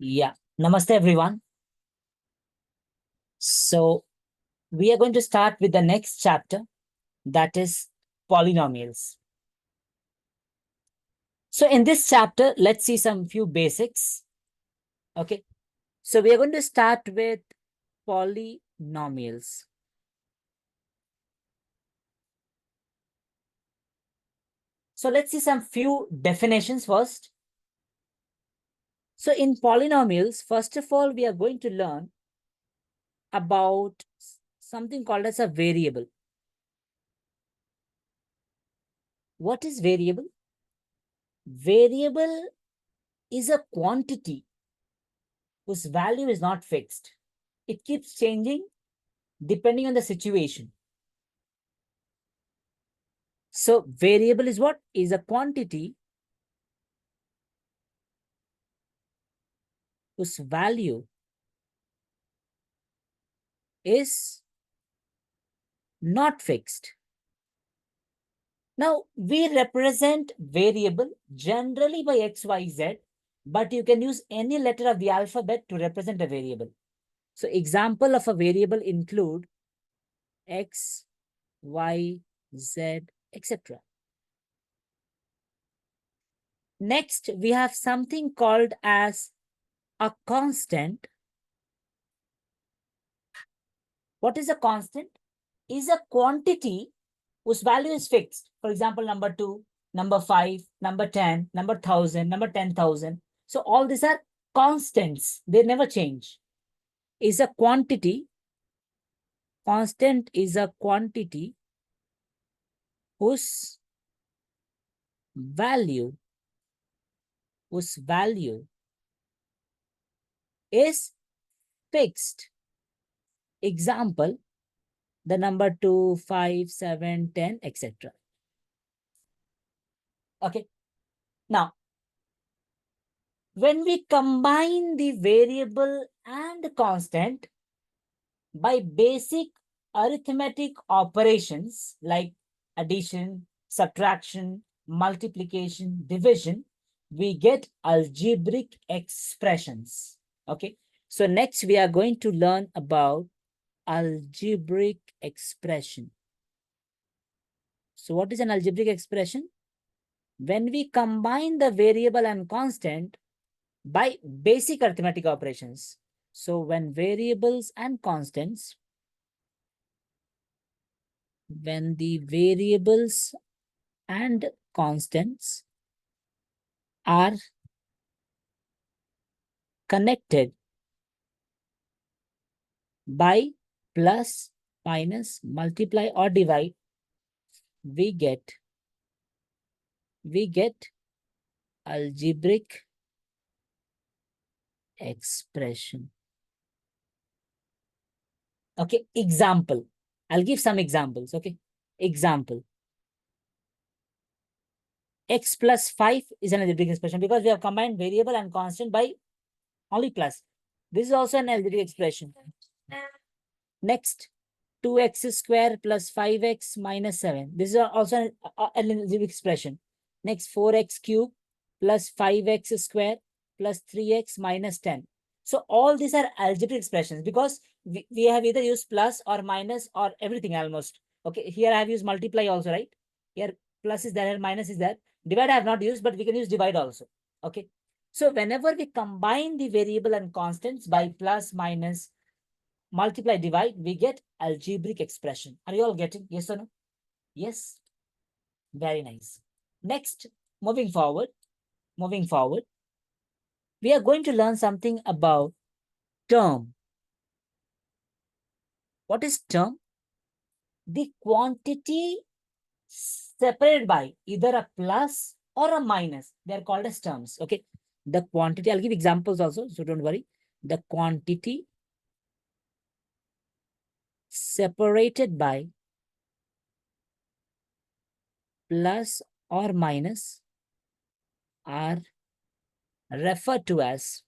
Yeah, namaste everyone. So we are going to start with the next chapter, that is polynomials. So in this chapter, let's see some few basics. Okay, so we are going to start with polynomials. So let's see some few definitions first. So in polynomials, first of all, we are going to learn about something called as a variable. What is variable? Variable is a quantity whose value is not fixed. It keeps changing depending on the situation. So variable is what? Is a quantity whose value is not fixed. Now, we represent variable generally by x, y, z, but you can use any letter of the alphabet to represent a variable. So example of a variable include x, y, z, etc. Next, we have something called as a constant. What is a constant? Is a quantity whose value is fixed. For example, number 2, number 5, number 10, number 1000, number 10,000. So all these are constants. They never change. Is a quantity. Constant is a quantity whose value is fixed. Example, the number 2, 5, 7, 10, etc. Okay. Now, when we combine the variable and the constant by basic arithmetic operations like addition, subtraction, multiplication, division, we get algebraic expressions. Okay. So next we are going to learn about algebraic expression. So what is an algebraic expression? When we combine the variable and constant by basic arithmetic operations. So when variables and constants, when the variables and constants are connected by plus, minus, multiply or divide, we get algebraic expression. Okay, example. I'll give some examples. Okay, example. X plus 5 is an algebraic expression because we have combined variable and constant by only plus. This is also an algebraic expression. Next, 2x square plus 5x minus 7. This is also an algebraic expression. Next, 4x cube plus 5x square plus 3x minus 10. So all these are algebraic expressions because we have either used plus or minus or everything almost. Okay, here I have used multiply also, right? Here plus is there, here minus is there. Divide I have not used, but we can use divide also. Okay. So whenever we combine the variable and constants by plus, minus, multiply, divide, we get algebraic expression. Are you all getting? Yes or no? Yes. Very nice. Next, moving forward, we are going to learn something about term. What is term? The quantity separated by either a plus or a minus. They are called as terms. Okay. The quantity, I'll give examples also, so don't worry. The quantity separated by plus or minus are referred to as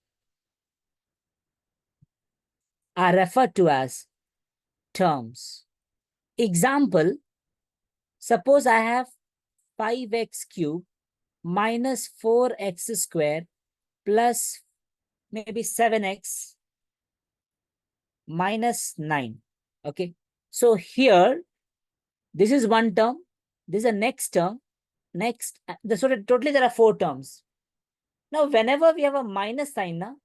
terms. Example, suppose I have 5x cube minus 4x square plus maybe 7x minus 9. Okay. So here, this is one term. This is the next term. Next, so totally there are 4 terms. Now, whenever we have a minus sign, now,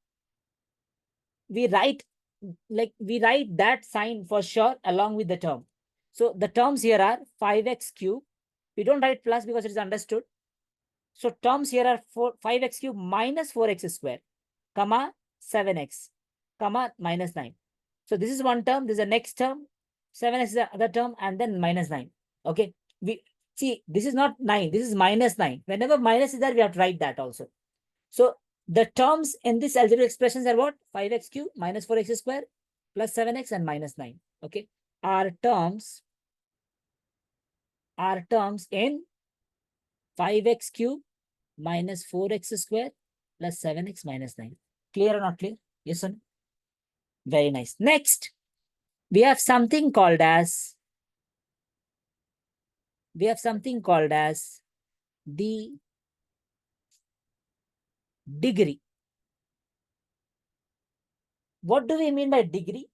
we write that sign for sure along with the term. So the terms here are 5x cube. We don't write plus because it is understood. So terms here are 5x cube minus 4x square, comma 7x, comma minus 9. So this is one term. This is the next term. 7x is the other term, and then minus 9. Okay. We see this is not 9. This is minus 9. Whenever minus is there, we have to write that also. So the terms in this algebraic expressions are what? 5x cube minus 4x square plus 7x and minus 9. Okay. Are terms in 5x cube minus 4x square plus 7x minus 9. Clear or not clear? Yes or no? Very nice. Next, we have something called as the degree. What do we mean by degree?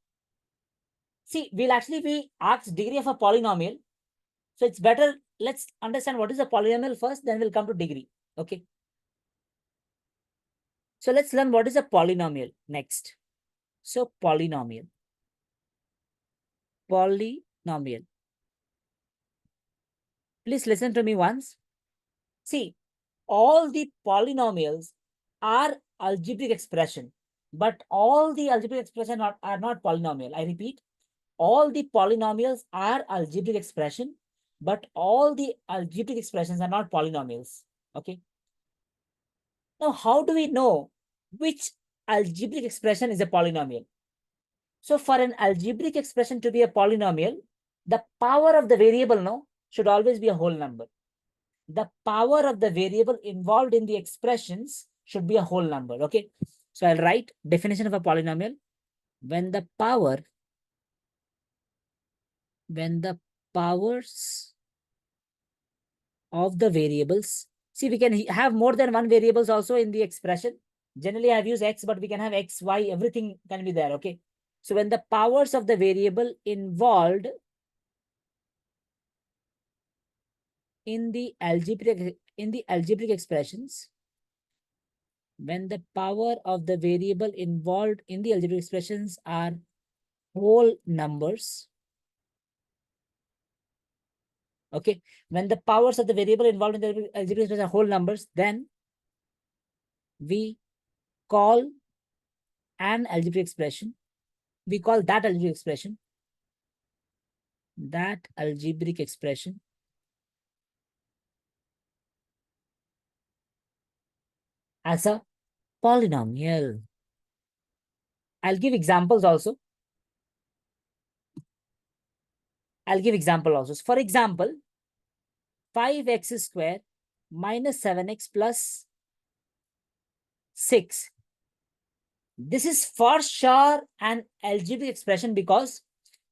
See, we'll actually be asked degree of a polynomial. So it's better, let's understand what is a polynomial first, then we'll come to degree. Okay. So let's learn what is a polynomial next. So polynomial. Please listen to me once. See, all the polynomials are algebraic expression, but all the algebraic expression are not polynomial. I repeat, all the polynomials are algebraic expression, but all the algebraic expressions are not polynomials. Okay. Now, how do we know which algebraic expression is a polynomial? So for an algebraic expression to be a polynomial, the power of the variable should always be a whole number. The power of the variable involved in the expressions should be a whole number. Okay. So I'll write definition of a polynomial. When the powers of the variables, see, we can have more than one variables also in the expression. Generally, I've used x, but we can have x, y, everything can be there. Okay. So when the powers of the variable involved in the algebraic expressions, when the power of the variable involved in the algebraic expressions are whole numbers. Okay. When the powers of the variable involved in the algebraic expressions are whole numbers, then we call an algebraic expression. We call that algebraic expression as a polynomial. I'll give examples also. For example, 5x square minus 7x plus 6. This is for sure an algebraic expression because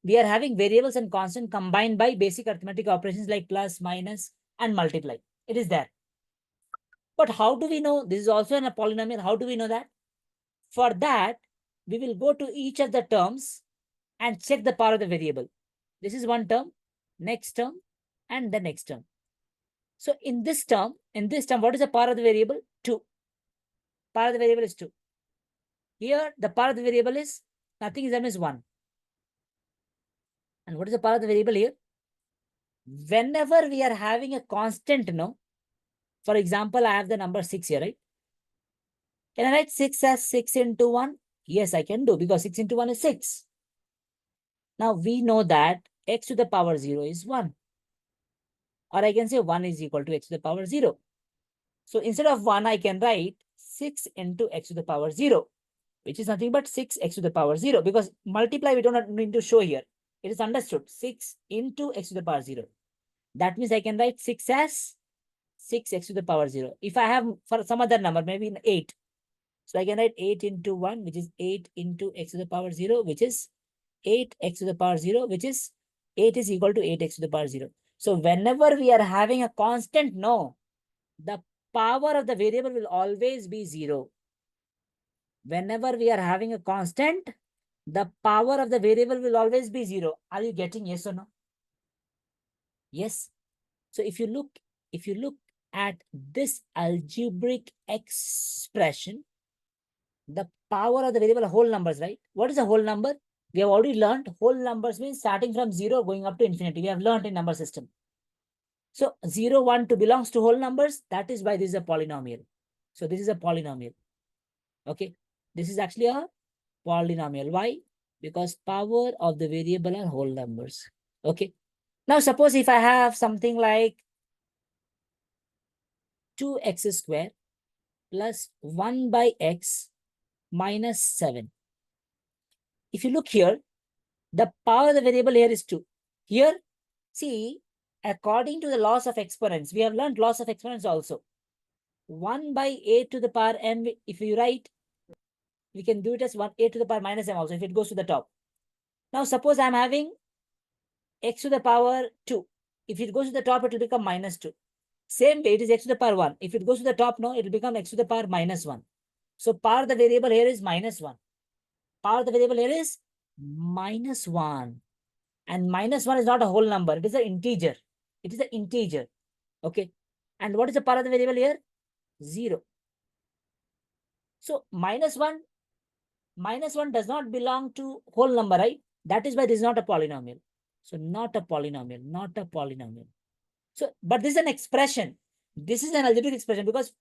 we are having variables and constant combined by basic arithmetic operations like plus, minus, and multiply. It is there. But how do we know this is also in a polynomial? How do we know that? For that, we will go to each of the terms and check the power of the variable. This is one term, next term, and the next term. So in this term, what is the power of the variable? 2. Power of the variable is 2. Here, the power of the variable is nothing, is 1. And what is the power of the variable here? Whenever we are having a constant, for example, I have the number 6 here, right? Can I write 6 as 6 into 1? Yes, I can do because 6 into 1 is 6. Now we know that x to the power 0 is 1. Or I can say 1 is equal to x to the power 0. So instead of 1, I can write 6 into x to the power 0, which is nothing but 6x to the power 0, because multiply we don't need to show here. It is understood. 6 into x to the power 0. That means I can write 6 as 6x to the power 0. If I have for some other number, maybe 8. So I can write 8 into 1, which is 8 into x to the power 0, which is 8x to the power 0, which is 8 is equal to 8x to the power 0. So whenever we are having a constant, the power of the variable will always be 0. Whenever we are having a constant, the power of the variable will always be 0. Are you getting yes or no? Yes. So if you look at this algebraic expression, the power of the variable are whole numbers, right? What is a whole number? We have already learned whole numbers means starting from 0 going up to infinity. We have learned in number system. So 0, 1, 2 belongs to whole numbers. That is why this is a polynomial. So this is a polynomial. Okay. This is actually a polynomial. Why? Because power of the variable are whole numbers. Okay. Now suppose if I have something like 2x square plus 1 by x minus 7. If you look here, the power of the variable here is 2. Here, see, according to the laws of exponents, we have learned laws of exponents also. 1 by a to the power m, if you write, we can do it as 1a to the power minus m also, if it goes to the top. Now, suppose I'm having x to the power 2. If it goes to the top, it will become minus 2. Same way, it is x to the power 1. If it goes to the top, no, it will become x to the power minus 1. So, power of the variable here is minus 1. Power of the variable here is minus 1. And minus 1 is not a whole number. It is an integer. It is an integer. Okay. And what is the power of the variable here? 0. So, minus 1 does not belong to whole number, right? That is why this is not a polynomial. So, not a polynomial, not a polynomial. So, but this is an expression. This is an algebraic expression because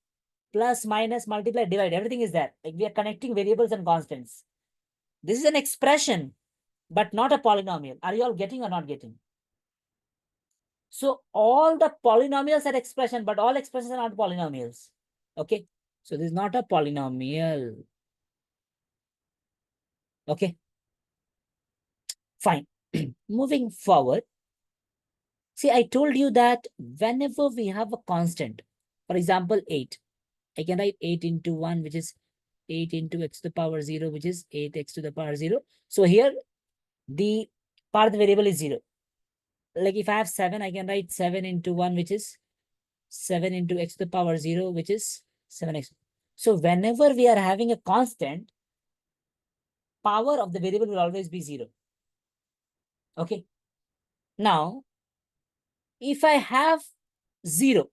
plus, minus, multiply, divide, everything is there. Like we are connecting variables and constants. This is an expression, but not a polynomial. Are you all getting or not getting? So all the polynomials are expression, but all expressions are not polynomials. Okay. So this is not a polynomial. Okay. Fine. Moving forward. See, I told you that whenever we have a constant, for example, 8, I can write 8 into 1, which is 8 into x to the power 0, which is 8x to the power 0. So here, the part of the variable is 0. Like if I have 7, I can write 7 into 1, which is 7 into x to the power 0, which is 7x. So whenever we are having a constant, power of the variable will always be 0. Okay. Now, if I have 0,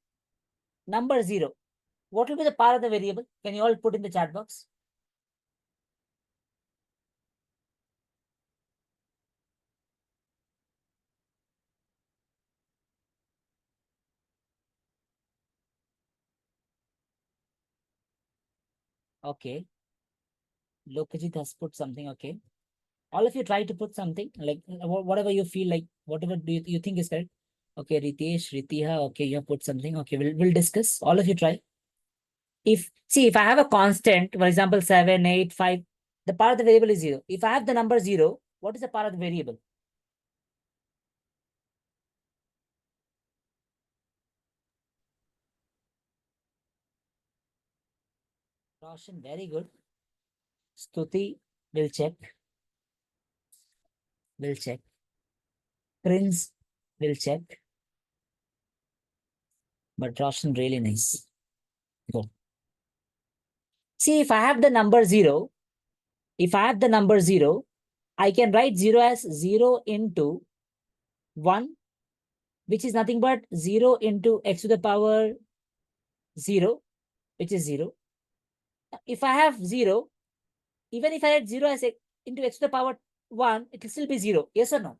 number 0, what will be the power of the variable? Can you all put in the chat box? Okay. Lokajit has put something. Okay. All of you try to put something like whatever you feel like, whatever you think is correct. Okay, Ritesh, Ritiha, okay, you have put something. Okay, we'll discuss. All of you try. If I have a constant, for example, 7, 8, 5, the power of the variable is 0. If I have the number 0, what is the power of the variable? Roshan, very good. Stuti, will check. Will check. Prince, will check. But Roshan, really nice. Go. See, if I have the number 0, I can write 0 as 0 into 1, which is nothing but 0 into x to the power 0, which is 0. If I have 0, even if I had 0 as into x to the power 1, it will still be 0. Yes or no?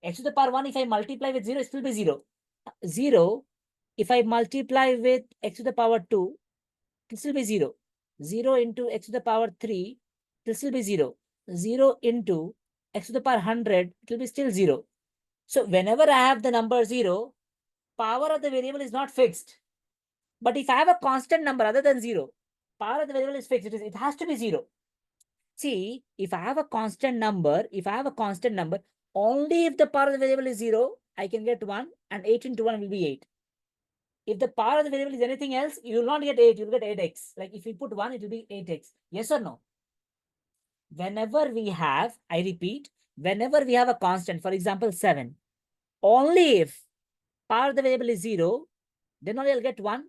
X to the power 1, if I multiply with 0, it will be 0. 0, if I multiply with x to the power 2, it will still be 0. 0 into x to the power 3, it will still be 0. 0 into x to the power 100, it will be still 0. So whenever I have the number 0, power of the variable is not fixed. But if I have a constant number other than 0, power of the variable is fixed. It has to be 0. See, if I have a constant number, only if the power of the variable is 0, I can get 1, and 8 into 1 will be 8. If the power of the variable is anything else, you will not get 8, you will get 8x. Like if you put 1, it will be 8x. Yes or no? Whenever we have, I repeat, whenever we have a constant, for example, 7, only if power of the variable is 0, then only I'll get 1,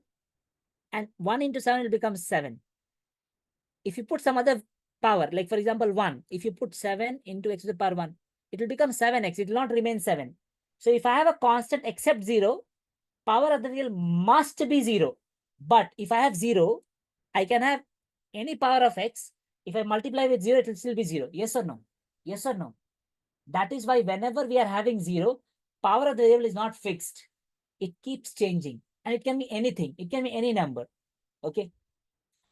and 1 into 7 will become 7. if you put some other power, like for example, 1, if you put 7 into x to the power 1, it will become 7x. It will not remain 7. So if I have a constant except 0, power of the real must be 0. But if I have 0, I can have any power of x. If I multiply with 0, it will still be 0. Yes or no? Yes or no? That is why whenever we are having 0, power of the variable is not fixed. It keeps changing. And it can be anything. It can be any number. Okay.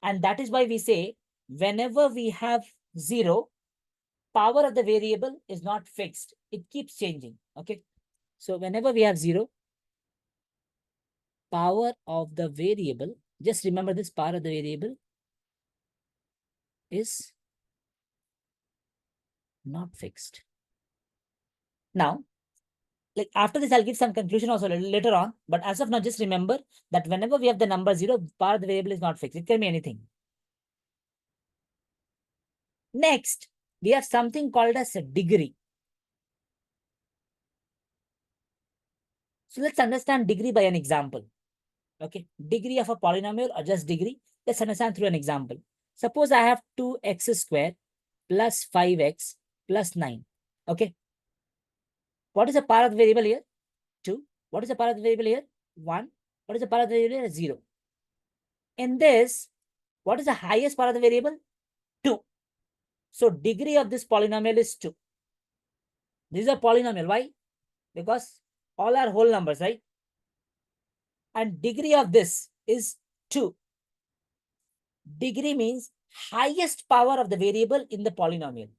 And that is why we say whenever we have 0, power of the variable is not fixed. It keeps changing. Okay. So whenever we have 0, power of the variable, just remember this, power of the variable is not fixed. Now, like after this, I'll give some conclusion also later on. But as of now, just remember that whenever we have the number 0, power of the variable is not fixed. It can be anything. Next, we have something called as a degree. So let's understand degree by an example. Okay, degree of a polynomial or just degree. Let's understand through an example. Suppose I have 2x squared plus 5x plus 9. Okay. What is the power of the variable here? 2. What is the power of the variable here? 1. What is the power of the variable here? 0. In this, what is the highest power of the variable? 2. So degree of this polynomial is 2. This is a polynomial. Why? Because all are whole numbers, right? And degree of this is 2. Degree means highest power of the variable in the polynomial.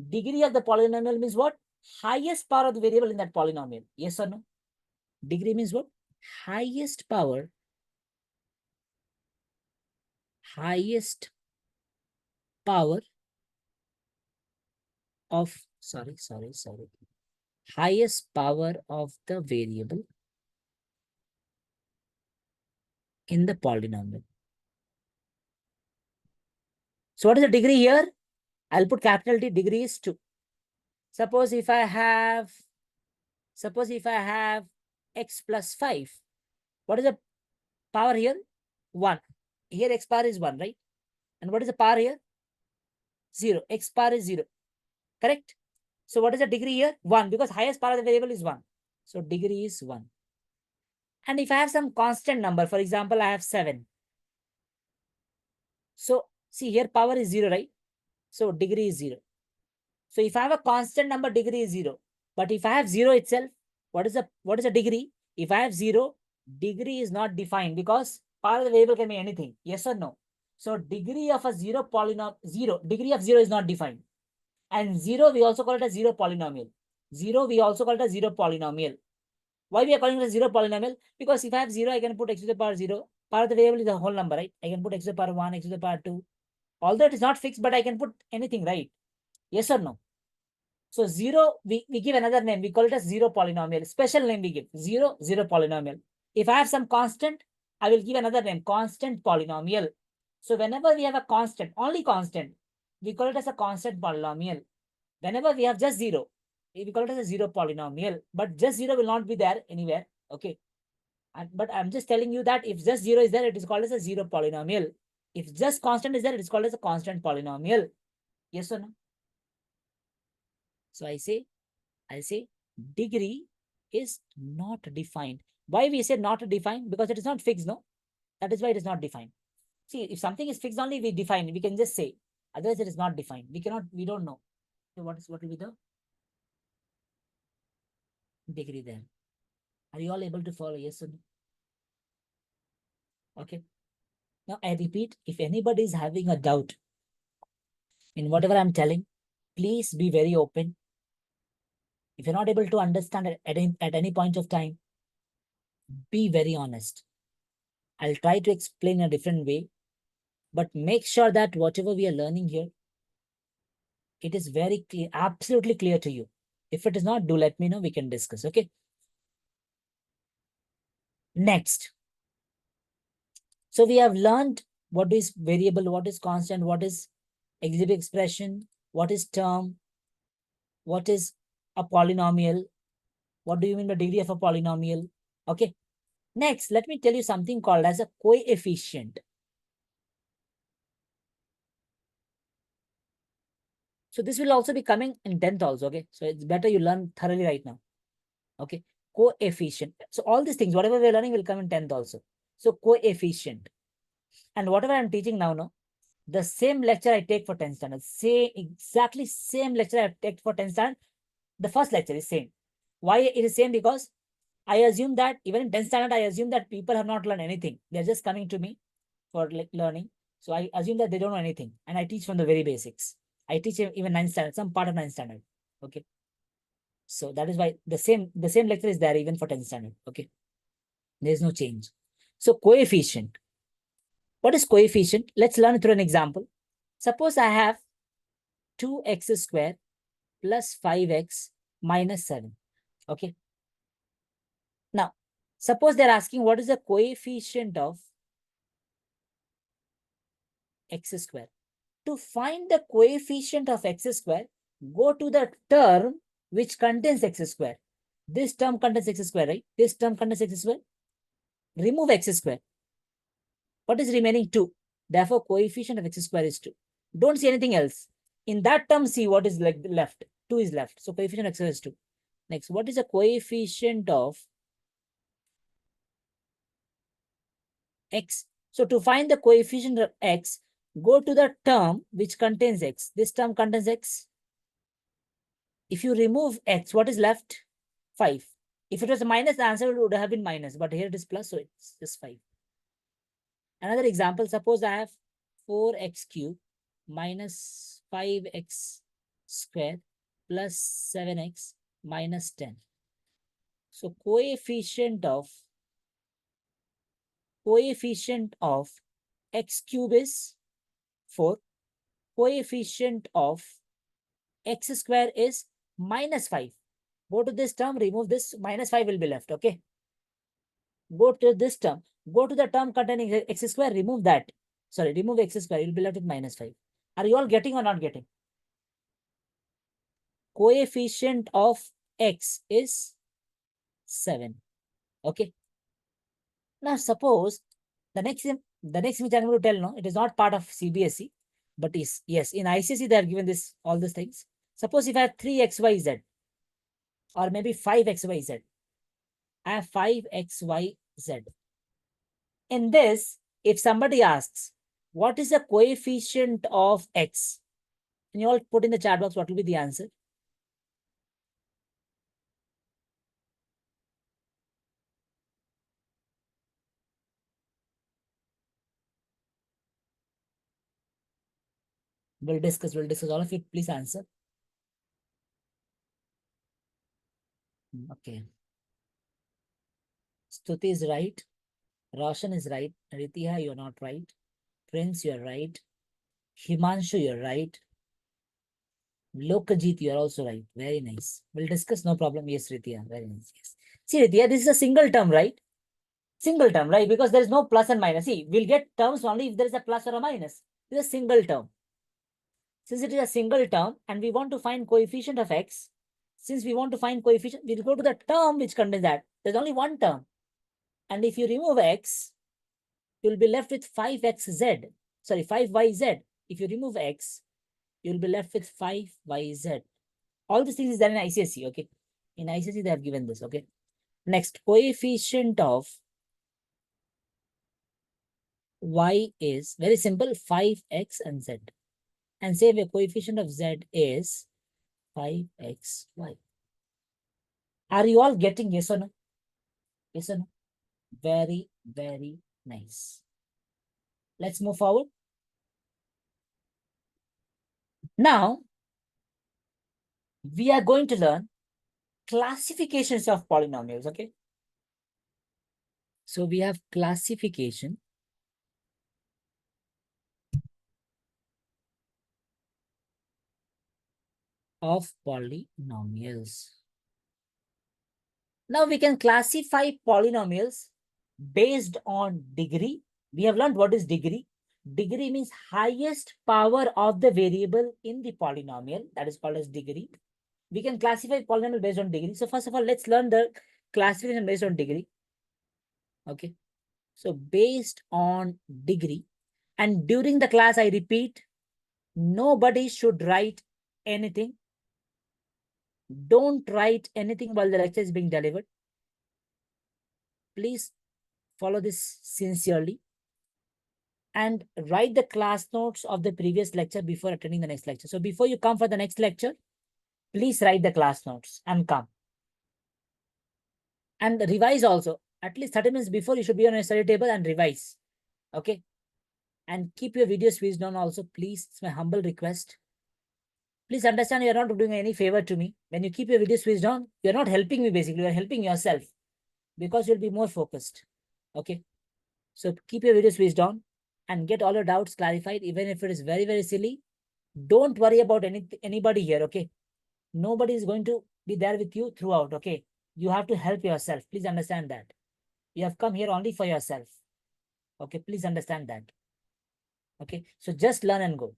Degree of the polynomial means what? Highest power of the variable in that polynomial. Yes or no? Degree means what? Highest power. Highest power of, sorry. Highest power of the variable in the polynomial. So what is the degree here? I'll put capital T, degree is 2. Suppose if I have x plus 5, what is the power here? 1. Here x power is 1, right? And what is the power here? 0. X power is 0. Correct? So what is the degree here? 1, because highest power of the variable is 1. So degree is 1. And if I have some constant number, for example, I have 7. So see here power is 0, right? So degree is 0. So if I have a constant number, degree is 0. But if I have 0 itself, what is the degree? If I have 0, degree is not defined because power of the variable can be anything. Yes or no? So degree of a 0 polynomial, degree of 0 is not defined. And 0, we also call it a 0 polynomial. 0, we also call it a 0 polynomial. Why we are calling it a 0 polynomial? Because if I have 0, I can put x to the power 0. Power of the variable is a whole number, right? I can put x to the power 1, x to the power 2. Although it is not fixed, but I can put anything, right? Yes or no? So 0, we give another name. We call it a 0 polynomial. Special name we give. 0 polynomial. If I have some constant, I will give another name. Constant polynomial. So whenever we have a constant, only constant, we call it as a constant polynomial. Whenever we have just 0, we call it as a 0 polynomial. But just 0 will not be there anywhere. Okay. But I'm just telling you that if just 0 is there, it is called as a 0 polynomial. If just constant is there, it is called as a constant polynomial. Yes or no? So I say degree is not defined. Why we say not defined? Because it is not fixed, no? That is why it is not defined. See, if something is fixed only, we define. We can just say. Otherwise, it is not defined. We don't know. So what will be the degree there? Are you all able to follow? Yes or no? Okay. Now I repeat, if anybody is having a doubt in whatever I'm telling, please be very open. If you're not able to understand at any point of time, be very honest. I'll try to explain a different way, but make sure that whatever we are learning here, it is very clear, absolutely clear to you. If it is not, do let me know, we can discuss, okay? Next. So we have learned what is variable, what is constant, what is exhibit expression, what is term, what is a polynomial, what do you mean by degree of a polynomial, okay? Next, let me tell you something called as a coefficient. So this will also be coming in 10th also, okay? So it's better you learn thoroughly right now, okay? Coefficient. So all these things, whatever we're learning will come in 10th also. So coefficient. And whatever I'm teaching now, no, the same lecture I take for 10th standard, exactly same lecture I take for 10th standard, the first lecture is same. Why it is same? Because I assume that even in 10th standard, I assume that people have not learned anything. They're just coming to me for like learning. So I assume that they don't know anything. And I teach from the very basics. I teach even 9th standard, some part of 9th standard. Okay. So that is why the same lecture is there even for 10th standard. Okay. There's no change. So coefficient. What is coefficient? Let's learn through an example. Suppose I have 2x square plus 5x minus 7. Okay. Now, suppose they're asking what is the coefficient of x square. To find the coefficient of x square, go to the term which contains x square. This term contains x square, right? This term contains x square. Remove x square. What is remaining? 2. Therefore, coefficient of x square is 2. Don't see anything else. In that term, see what is like left. 2 is left. So coefficient of x square is 2. Next, what is the coefficient of x? So to find the coefficient of x, go to the term which contains x. This term contains x. If you remove x, what is left? 5. If it was a minus, the answer would have been minus, but here it is plus, so it's just 5. Another example, suppose I have 4x cube minus 5x square plus 7x minus 10. So coefficient of x cube is 4. Coefficient of x square is minus 5. Go to this term, remove this, minus 5 will be left, okay? Go to this term, go to the term containing x square, remove that. Sorry, remove x square, you'll be left with minus 5. Are you all getting or not getting? Coefficient of x is 7, okay? Now suppose the next thing which I'm going to tell, no, it is not part of CBSE, but is, yes, in ICSE they have given this, all these things. Suppose if I have 3xyz or maybe 5xyz, I have 5xyz. In this, if somebody asks, what is the coefficient of x? Can you all put in the chat box what will be the answer? We'll discuss. All of you, please answer. Okay. Stuti is right. Roshan is right. Ritiha, you're not right. Prince, you're right. Himanshu, you're right. Lokajit, you're also right. Very nice. We'll discuss, no problem. Yes, Ritiha, very nice. Yes. See, Ritiha, this is a single term, right? Single term, right? Because there is no plus and minus. See, we'll get terms only if there is a plus or a minus. It's a single term. Since it is a single term and we want to find coefficient of x, since we want to find coefficient, we'll go to the term which contains that. There's only one term. And if you remove x, you'll be left with 5xz. Sorry, 5yz. If you remove x, you'll be left with 5yz. All these things is there in ICSE, okay? In ICSE, they have given this, okay? Next, coefficient of y is very simple, 5x and z. And say the coefficient of z is 5xy. Are you all getting yes or no? Yes or no? Very, very nice. Let's move forward. Now, we are going to learn classifications of polynomials, okay? So we have classification of polynomials. Now we can classify polynomials based on degree. We have learned what is degree. Degree means highest power of the variable in the polynomial. That is called as degree. We can classify polynomial based on degree. So first of all, let's learn the classification based on degree. Okay. So based on degree. And during the class, I repeat, nobody should write anything. Don't write anything while the lecture is being delivered. Please follow this sincerely and write the class notes of the previous lecture before attending the next lecture. So before you come for the next lecture, please write the class notes and come. And revise also. At least 30 minutes before, you should be on a study table and revise. Okay. And keep your video switched on also, please. It's my humble request. Please understand, you're not doing any favor to me. When you keep your video switched on, you're not helping me basically, you're helping yourself because you'll be more focused. Okay. So keep your video switched on and get all your doubts clarified, even if it is very, very silly. Don't worry about anybody here, okay? Nobody is going to be there with you throughout, okay? You have to help yourself. Please understand that. You have come here only for yourself. Okay, please understand that. Okay, so just learn and go.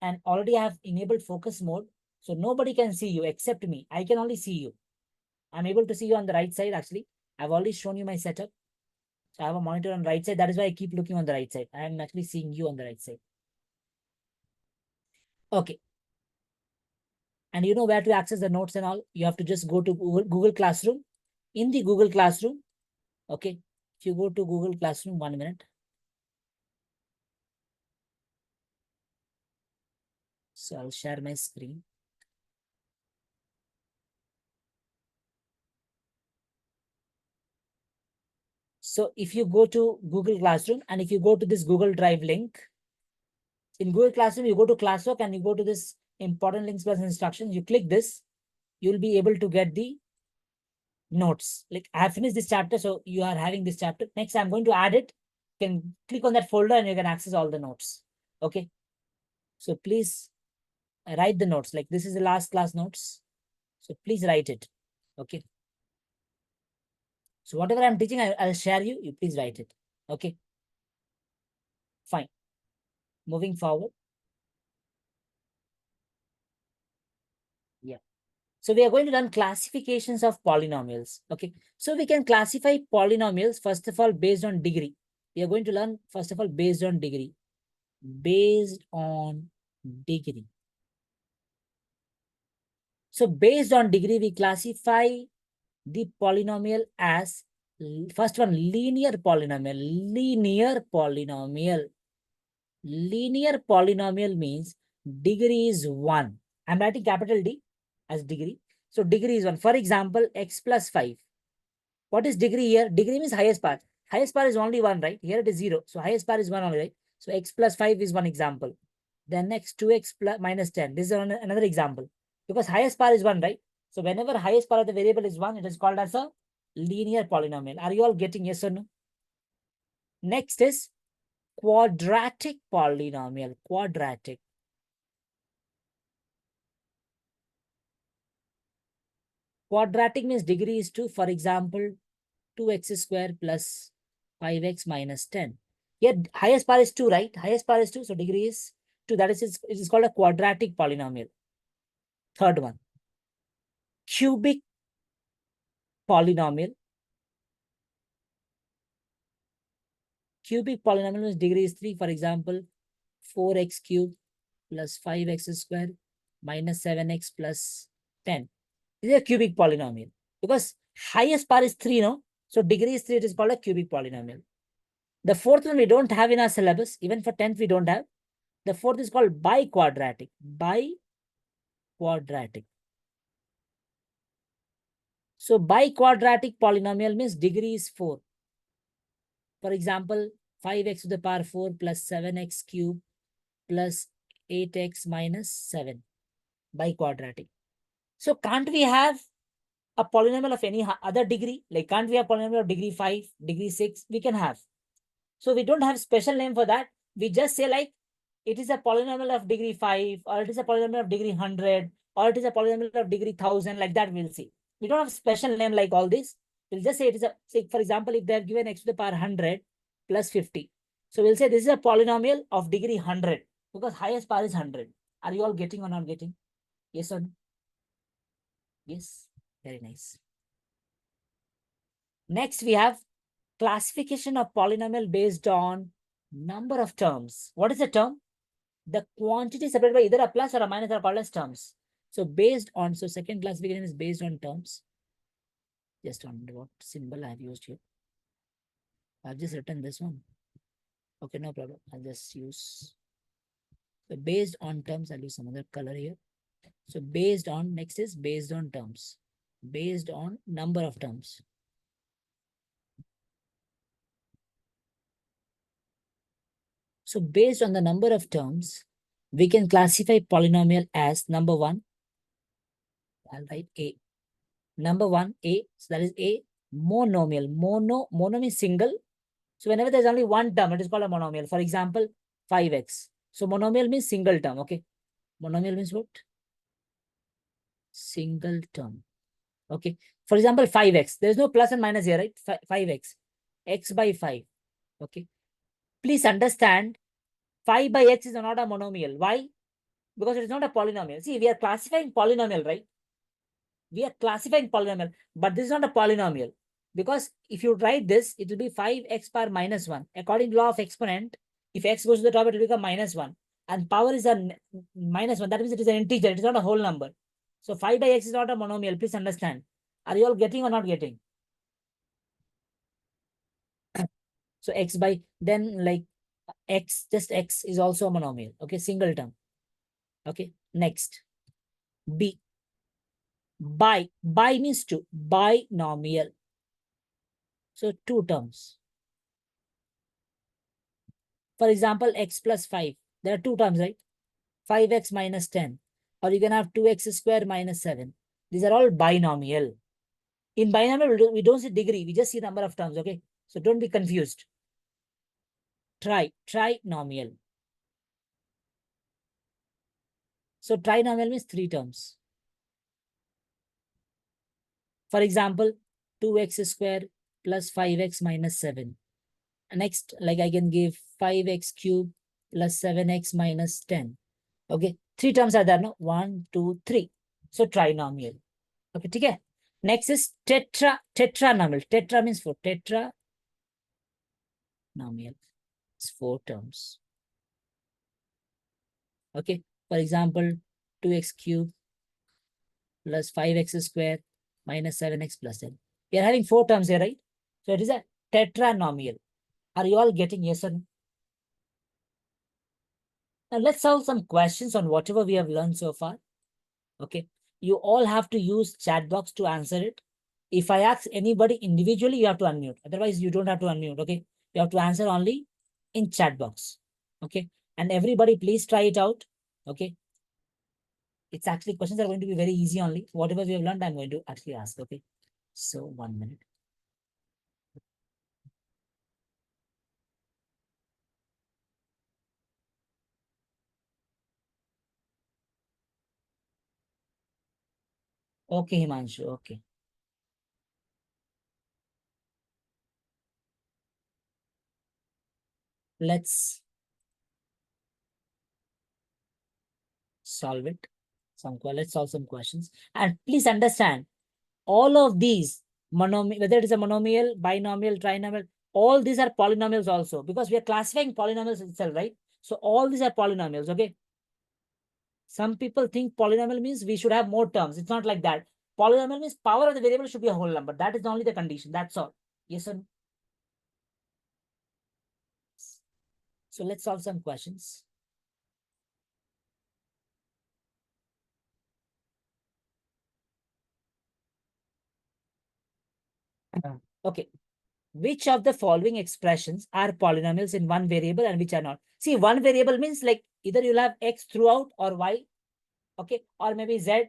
And already I have enabled focus mode. So nobody can see you except me. I can only see you. I'm able to see you on the right side actually. I've already shown you my setup. So I have a monitor on the right side. That is why I keep looking on the right side. I am actually seeing you on the right side. Okay. And you know where to access the notes and all. You have to just go to Google Classroom. In the Google Classroom, okay, if you go to Google Classroom, 1 minute. So I'll share my screen. So if you go to Google Classroom and if you go to this Google Drive link, in Google Classroom, you go to classwork and you go to this important links plus instructions, you click this, you'll be able to get the notes. Like I have finished this chapter, so you are having this chapter. Next, I'm going to add it. You can click on that folder and you can access all the notes. Okay. So please write the notes. Like this is the last class notes. So please write it. Okay. So whatever I'm teaching, I'll share you. You please write it. Okay. Fine. Moving forward. Yeah. So we are going to learn classifications of polynomials. Okay. So we can classify polynomials, first of all, based on degree. We are going to learn, first of all, based on degree. Based on degree. So based on degree, we classify the polynomial as, first one, linear polynomial. Linear polynomial. Linear polynomial means degree is 1. I'm writing capital D as degree. So degree is 1. For example, x plus 5. What is degree here? Degree means highest power. Highest power is only 1, right? Here it is 0. So highest power is 1 only, right? So x plus 5 is one example. Then next 2x plus minus 10. This is another example. Because highest power is 1, right? So whenever highest power of the variable is 1, it is called as a linear polynomial. Are you all getting yes or no? Next is quadratic polynomial. Quadratic. Quadratic means degree is 2. For example, 2x square plus 5x minus 10. Here, highest power is 2, right? Highest power is 2. So degree is 2. That is, it is called a quadratic polynomial. Third one. Cubic polynomial. Cubic polynomial means degree is 3. For example, 4x cubed plus 5x square minus 7x plus 10. This is a cubic polynomial. Because highest power is 3, no? So degree is 3, it is called a cubic polynomial. The fourth one we don't have in our syllabus. Even for 10th, we don't have. The fourth is called biquadratic. Biquadratic. So biquadratic polynomial means degree is 4. For example, 5x to the power 4 plus 7x cube plus 8x minus 7. Biquadratic. So can't we have a polynomial of any other degree? Like can't we have polynomial of degree 5, degree 6? We can have. So we don't have special name for that. We just say like it is a polynomial of degree 5 or it is a polynomial of degree 100 or it is a polynomial of degree 1000, like that we'll see. We don't have special name like all this. We'll just say it is a, say for example, if they have given x to the power 100 plus 50. So we'll say this is a polynomial of degree 100 because highest power is 100. Are you all getting or not getting? Yes or no? Yes, very nice. Next, we have classification of polynomial based on number of terms. What is a term? the quantity separated by either a plus or a minus are called as terms. So based on, so second classification is based on terms. Just on what symbol I have used here. I've just written this one. Okay, no problem. I'll just use, so based on terms, I'll use some other color here. So based on, next is based on terms. Based on number of terms. So based on the number of terms, we can classify polynomial as number one. I'll write A. Number one, A. So that is A, monomial. Mono means single. So whenever there's only one term, it is called a monomial. For example, 5x. So monomial means single term. Okay. Monomial means what? Single term. Okay. For example, 5x. There's no plus and minus here, right? 5x. X by 5. Okay. Please understand, 5 by x is not a monomial. Why? Because it is not a polynomial. See, we are classifying polynomial, right? We are classifying polynomial, but this is not a polynomial. Because if you write this, it will be 5x power minus 1. According to law of exponent, if x goes to the top, it will become minus 1. And power is a minus 1. That means it is an integer. It is not a whole number. So 5 by x is not a monomial. Please understand. Are you all getting or not getting? So x by, then like x, just x is also a monomial. Okay, single term. Okay, next. B. By means two. Binomial. So two terms. For example, x plus 5. There are two terms, right? 5x minus 10. Or you can have 2x square minus 7. These are all binomial. In binomial, we don't see degree. We just see number of terms, okay? So don't be confused. Trinomial. So trinomial means three terms. For example, 2x square plus 5x minus 7. Next, like I can give 5x cube plus 7x minus 10. Okay, three terms are there, no? 1, 2, 3. So trinomial. Okay, okay. Next is tetranomial. Tetra means four. Tetranomial. It's four terms. Okay, for example, 2x cube plus 5x square minus 7x plus 10. We are having four terms here, right? So it is a tetranomial. Are you all getting yes or no? Now let's solve some questions on whatever we have learned so far. Okay, you all have to use chat box to answer it. If I ask anybody individually, you have to unmute. Otherwise, you don't have to unmute. Okay, you have to answer only in chat box. Okay, and everybody please try it out. Okay, it's actually questions are going to be very easy only. Whatever we have learned, I'm going to actually ask. Okay, so 1 minute. Okay, Himanshu. Okay. Let's solve it. Let's solve some questions. And please understand, all of these, whether it is a monomial, binomial, trinomial, all these are polynomials also, because we are classifying polynomials itself, right? So all these are polynomials, okay? Some people think polynomial means we should have more terms. It's not like that. Polynomial means power of the variable should be a whole number. That is only the condition. That's all. Yes or no? So let's solve some questions. Okay. Which of the following expressions are polynomials in one variable and which are not? See, one variable means like either you'll have x throughout or y, okay, or maybe z.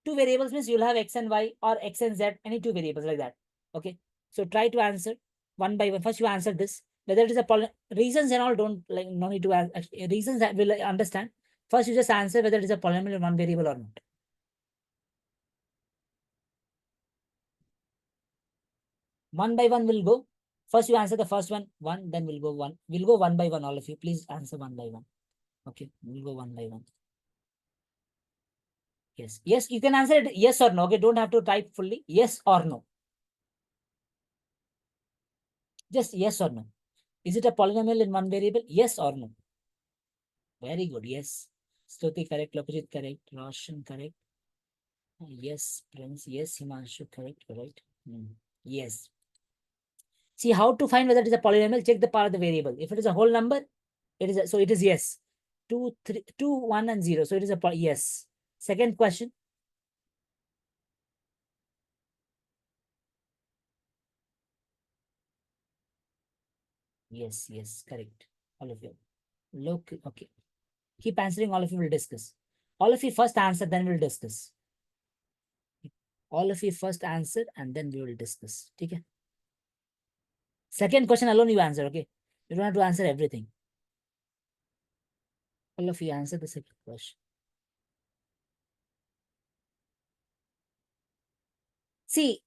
Two variables means you'll have x and y or x and z, any two variables like that. Okay, so try to answer one by one. First, you answer this. Whether it is a reasons and all, don't like no need to ask. Reasons that will understand. First, you just answer whether it is a polynomial in one variable or not. One by one will go. First, you answer the first one, then we'll go one. We'll go one by one, all of you. Please answer one by one. Okay, we'll go one by one. Yes, yes, you can answer it yes or no. Okay, don't have to type fully. Yes or no. Just yes or no. Is it a polynomial in one variable? Yes or no? Very good. Yes. Stuti correct. Lokajit correct. Roshan correct. Yes. Prince. Yes. Himanshu correct. Correct. Yes. See how to find whether it is a polynomial. Check the power of the variable. If it is a whole number, it is so it is yes. 2, 3, 2, 1, and 0. So it is a yes. Second question. Yes. Yes. Correct. All of you. Look. Okay. Keep answering. All of you will discuss. All of you first answer, then we'll discuss. All of you first answer, and then we will discuss. Okay. Second question alone you answer. Okay. You don't have to answer everything. All of you answer the second question. See,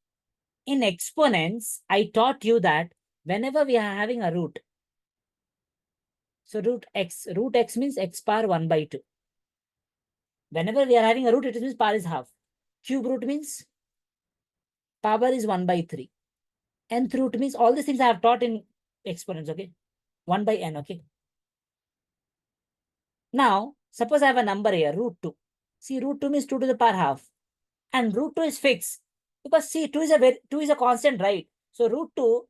in exponents, I taught you that whenever we are having a root, so root x means x power 1 by 2. Whenever we are having a root, it means power is half. Cube root means power is 1 by 3. Nth root means all these things I have taught in exponents, okay? 1 by n, okay? Now, suppose I have a number here, root 2. See, root 2 means 2 to the power half. And root 2 is fixed. Because see, 2 is a constant, right? So root 2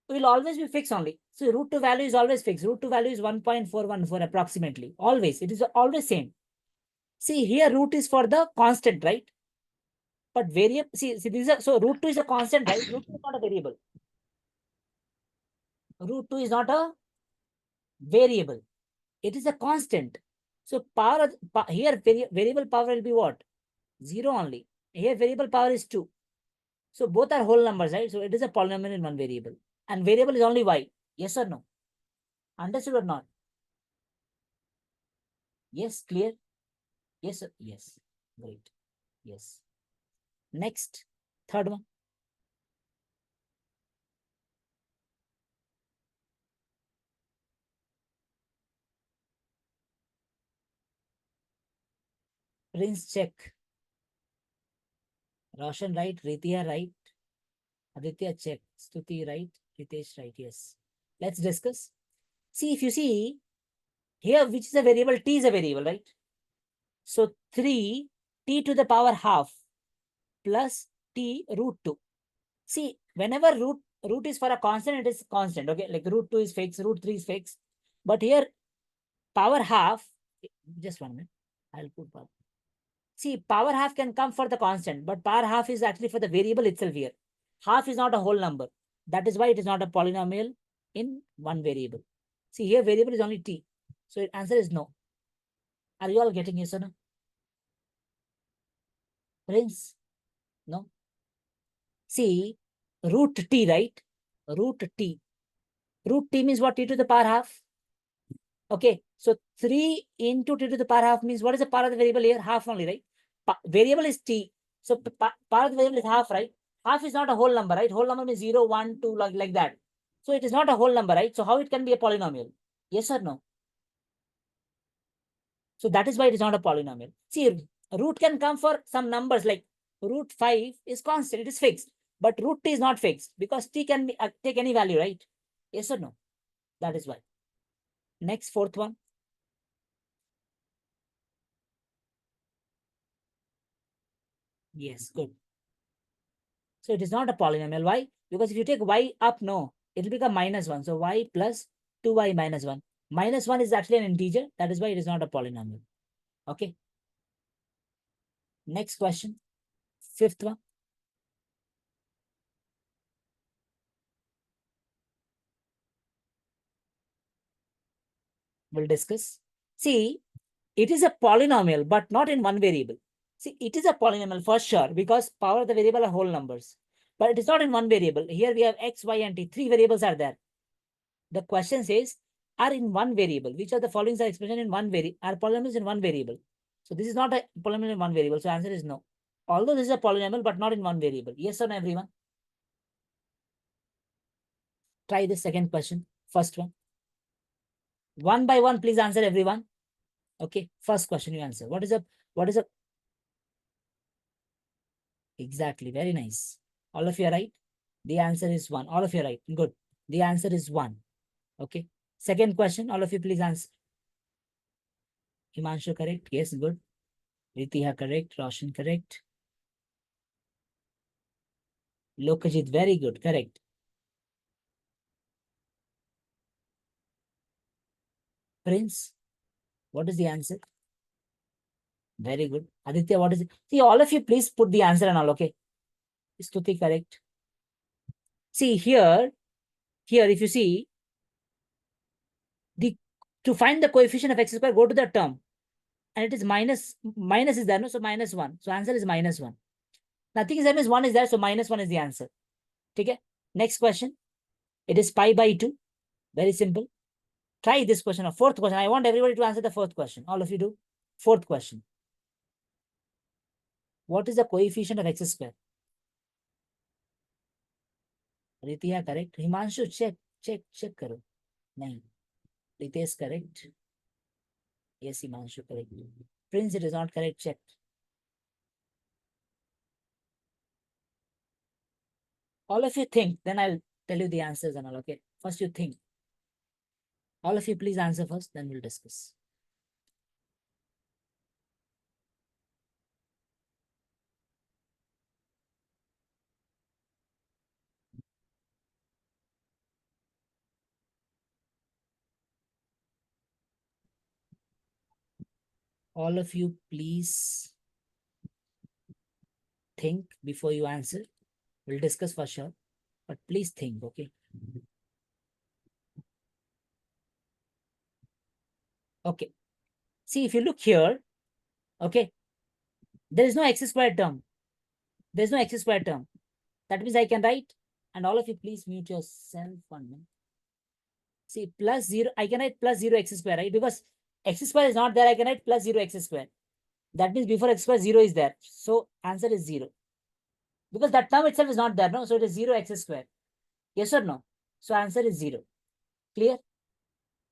will always be fixed only. So root 2 value is always fixed. Root 2 value is 1.414 approximately. Always. It is always same. See, here root is for the constant, right? But variable, see this is so root 2 is a constant, right? Root 2 is not a variable. Root 2 is not a variable. It is a constant. So power here variable power will be what? 0 only. Here variable power is 2. So both are whole numbers, right? So it is a polynomial in one variable. And variable is only y. Yes or no? Understood or not? Yes, clear? Yes, sir. Yes. Great. Yes. Next, third one. Prince check. Roshan right. Rithia right. Aditya check. Stuti right. Ritesh right. Yes. Let's discuss. See, if you see here, which is a variable? T is a variable, right? So 3 t to the power half plus t root 2. See, whenever root is for a constant, it is constant. Okay, like root 2 is fixed, root 3 is fixed. But here, power half, just 1 minute. I'll put power. See, power half can come for the constant, but power half is actually for the variable itself here. Half is not a whole number. That is why it is not a polynomial in one variable. See, here variable is only t. So answer is no. Are you all getting yes or no? Prince? No. See, root t, right? Root t. Root t means what? T to the power half. Okay. So 3 into t to the power half means what is the power of the variable here? Half only, right? Variable is t. So power of the variable is half, right? Half is not a whole number, right? Whole number means 0, 1, 2, like that. So it is not a whole number, right? So how it can be a polynomial? Yes or no? So that is why it is not a polynomial. See, root can come for some numbers like root 5 is constant, it is fixed. But root t is not fixed because t can be take any value, right? Yes or no? That is why. Next, fourth one. Yes, good. So it is not a polynomial. Why? Because if you take y up, no, it will become -1. So y plus 2y minus 1. -1 is actually an integer. That is why it is not a polynomial. Okay. Next question. Fifth one. We'll discuss. See, it is a polynomial, but not in one variable. See, it is a polynomial for sure because power of the variable are whole numbers. But it is not in one variable. Here we have x, y, and t. 3 variables are there. The question says, are in one variable. Which of the following are expression in one variable? Are polynomials in one variable? So this is not a polynomial in one variable. So answer is no. Although this is a polynomial, but not in one variable. Yes or no, everyone? Try the second question. First one. One by one, please answer everyone. Okay. First question you answer. What is a exactly? Very nice. All of you are right. The answer is 1. All of you are right. Good. The answer is 1. Okay. Second question. All of you please answer. Himanshu, correct? Yes, good. Ritiha, correct. Roshan, correct. Lokajit, very good. Correct. Prince, what is the answer? Very good. Aditya, what is it? See, all of you, please put the answer and all, okay? Stuti, correct. See, here, if you see, the to find the coefficient of x square, go to the term. And it is minus is there, no? So -1. So answer is -1. Nothing is there means 1 is there, so -1 is the answer. Okay? Next question. It is pi by 2. Very simple. Try this question. Or fourth question. I want everybody to answer the fourth question. All of you do. Fourth question. What is the coefficient of x square? Ritiya, correct. Himanshu, check karo. Nahin. Ritesh, correct. Yes, Himanshu, correct. Prince, it is not correct. Check. All of you think, then I'll tell you the answers and all, okay? First you think. All of you please answer first, then we'll discuss. All of you please think before you answer. We'll discuss for sure, but please think, okay? Okay. See, if you look here, okay, there is no x squared term. There's no x squared term. That means I can write, and all of you please mute yourself 1 minute. See, plus 0, I can write plus 0 x square, right? Because x square is not there, I can write plus 0 x square. That means before x square, 0 is there. So answer is 0. Because that term itself is not there, no? So it is 0 x square. Yes or no? So answer is 0. Clear?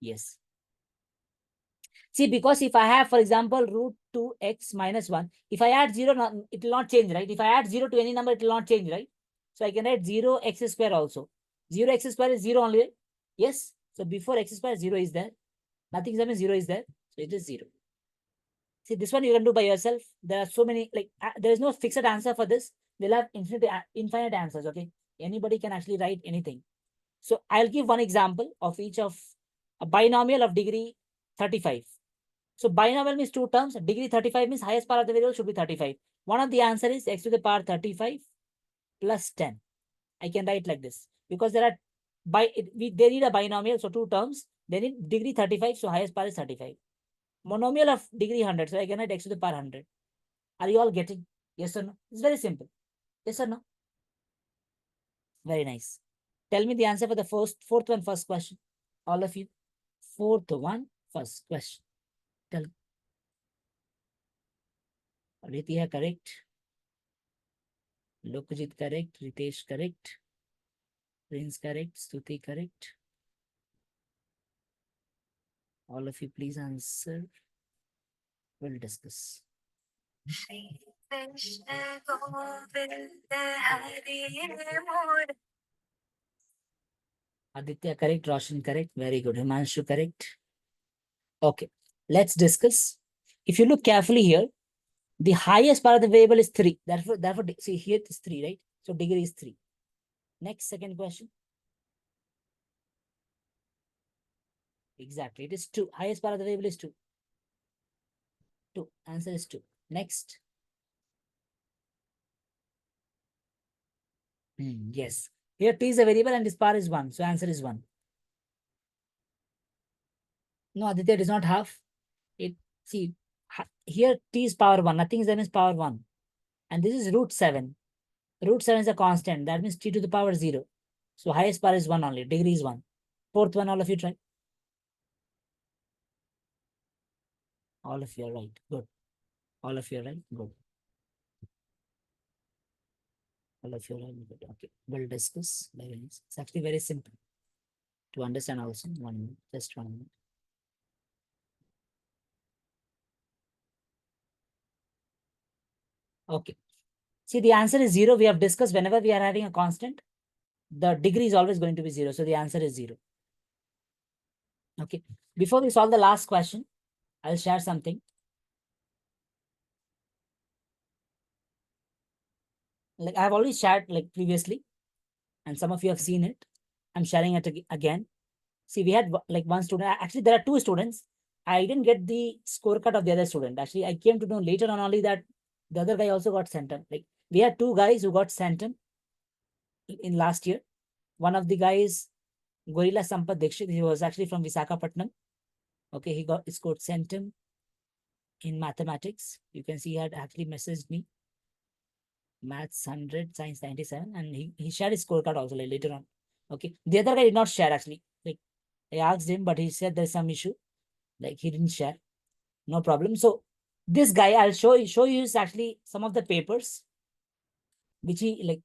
Yes. See, because if I have, for example, root 2x minus 1, if I add 0, it will not change, right? If I add 0 to any number, it will not change, right? So I can write 0 x square also. 0 x square is 0 only. Yes. So before x square, 0 is there. Nothing is there, means 0 is there. So it is 0. See, this one you can do by yourself. There are so many, like, there is no fixed answer for this. They'll have infinite answers, okay? Anybody can actually write anything. So I'll give one example of each of a binomial of degree 35. So binomial means two terms. Degree 35 means highest power of the variable should be 35. One of the answer is x to the power 35 plus 10. I can write like this because there are they need a binomial, so two terms. They need degree 35, so highest power is 35. Monomial of degree 100, so I can write x to the power 100. Are you all getting? Yes or no? It's very simple. Yes or no? Very nice. Tell me the answer for the fourth one, first question. All of you. Fourth one, first question. Tell me. Ritiya, correct. Lokajit, correct. Ritesh, correct. Prince, correct. Stuti, correct. All of you, please answer. We'll discuss. Aditya, correct. Roshan, correct. Very good. Himanshu, correct. Okay, let's discuss. If you look carefully here, the highest power of the variable is 3. Therefore, see here it is 3, right? So degree is 3. Next, second question. Exactly, it is 2. Highest power of the variable is 2. 2. Answer is 2. Next. Yes. Here t is a variable and this power is 1. So answer is 1. No, Aditya, it is not half. It see here t is power 1. Nothing is there means power 1. And this is root 7. Root 7 is a constant. That means t to the power 0. So highest power is 1 only. Degree is 1. Fourth one, all of you try. All of you are right. Good. All of you are right. Good. All of you are right. Good. Okay. We'll discuss. Very nice. It's actually very simple to understand also. 1 minute. Just 1 minute. Okay. See, the answer is 0. We have discussed whenever we are having a constant, the degree is always going to be 0. So the answer is 0. Okay. Before we solve the last question, I'll share something. Like I've already shared like previously, and some of you have seen it. I'm sharing it again. See, we had like one student. Actually, there are two students. I didn't get the scorecard of the other student. Actually, I came to know later on only that the other guy also got sent in. Like we had two guys who got sent in last year. One of the guys, Gorilla Sampath Dikshit, he was actually from Visakhapatnam. Okay, he scored centum in mathematics. You can see he had actually messaged me. Maths 100, science 97, and he shared his scorecard also like, later on. Okay, the other guy did not share actually. Like I asked him, but he said there's some issue. Like he didn't share. No problem. So this guy, I'll show you is actually some of the papers which he like,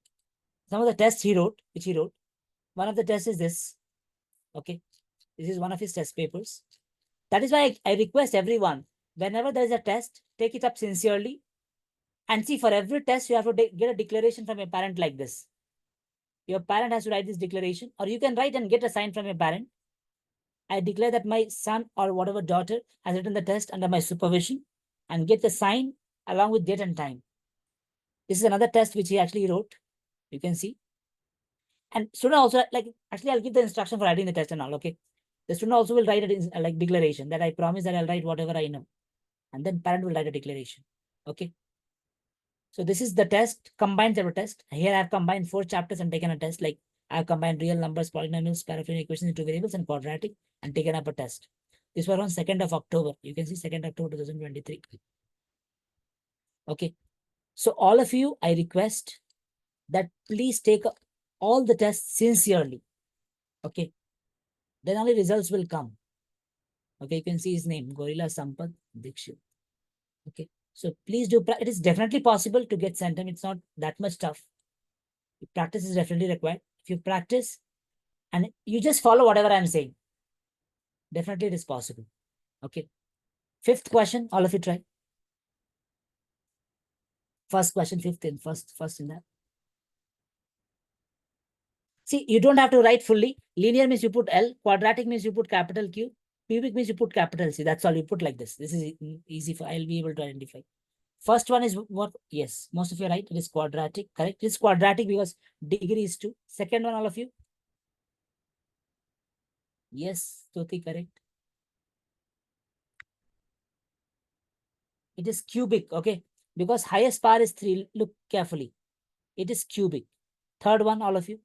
some of the tests he wrote, which he wrote. One of the tests is this. Okay, this is one of his test papers. That is why I request everyone, whenever there is a test, take it up sincerely. And see, for every test, you have to get a declaration from your parent like this. Your parent has to write this declaration, or you can write and get a sign from your parent. I declare that my son or whatever daughter has written the test under my supervision, and get the sign along with date and time. This is another test which he actually wrote. You can see. And student also, like, actually, I'll give the instruction for writing the test and all, okay? The student also will write it like declaration that I promise that I'll write whatever I know. And then parent will write a declaration, okay? So this is the test, combined set of test. Here I've combined 4 chapters and taken a test. Like I've combined real numbers, polynomials, parallel equations into variables and quadratic and taken up a test. This was on 2nd of October. You can see 2nd October 2023. Okay. So all of you, I request that please take all the tests sincerely. Okay. Then only results will come. Okay. You can see his name, Gorilla Sampath Dikshit. Okay. So please do. It is definitely possible to get centum. It's not that much tough. Practice is definitely required. If you practice and you just follow whatever I'm saying, definitely it is possible. Okay. 5th question, all of you try. First question, 5th in first in that. See, you don't have to write fully. Linear means you put L, quadratic means you put capital Q, cubic means you put capital C. That's all you put like this. This is easy for, I'll be able to identify. First one is what? Yes, most of you are right. It is quadratic, correct? It is quadratic because degree is 2. Second one, all of you. Yes, Stuti, correct. It is cubic, okay? Because highest power is 3. Look carefully. It is cubic. Third one, all of you.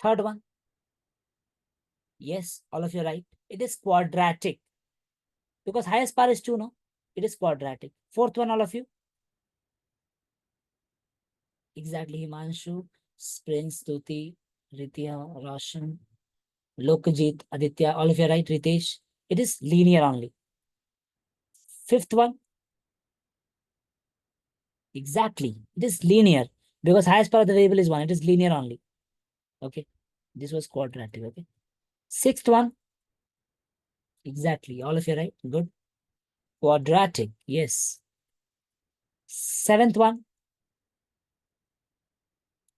Third one. Yes, all of you are right. It is quadratic. Because highest power is 2, no? It is quadratic. Fourth one, all of you. Exactly, Himanshu, Prince, Stuti, Ritya, Roshan, Lokajit, Aditya, all of you are right, Ritesh. It is linear only. Fifth one. Exactly. It is linear. Because highest power of the variable is 1. It is linear only. Okay. This was quadratic. Okay. Sixth one. Exactly. All of you are right. Good. Quadratic. Yes. Seventh one.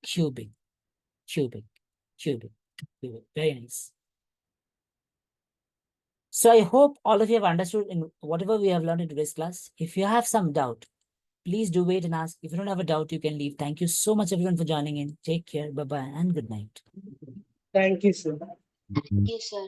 Cubic. Cubic. Cubic. Cubic. Very nice. So I hope all of you have understood in whatever we have learned in today's class. If you have some doubt, please do wait and ask. If you don't have a doubt, you can leave. Thank you so much, everyone, for joining in. Take care. Bye-bye and good night. Thank you, sir. Thank you, sir.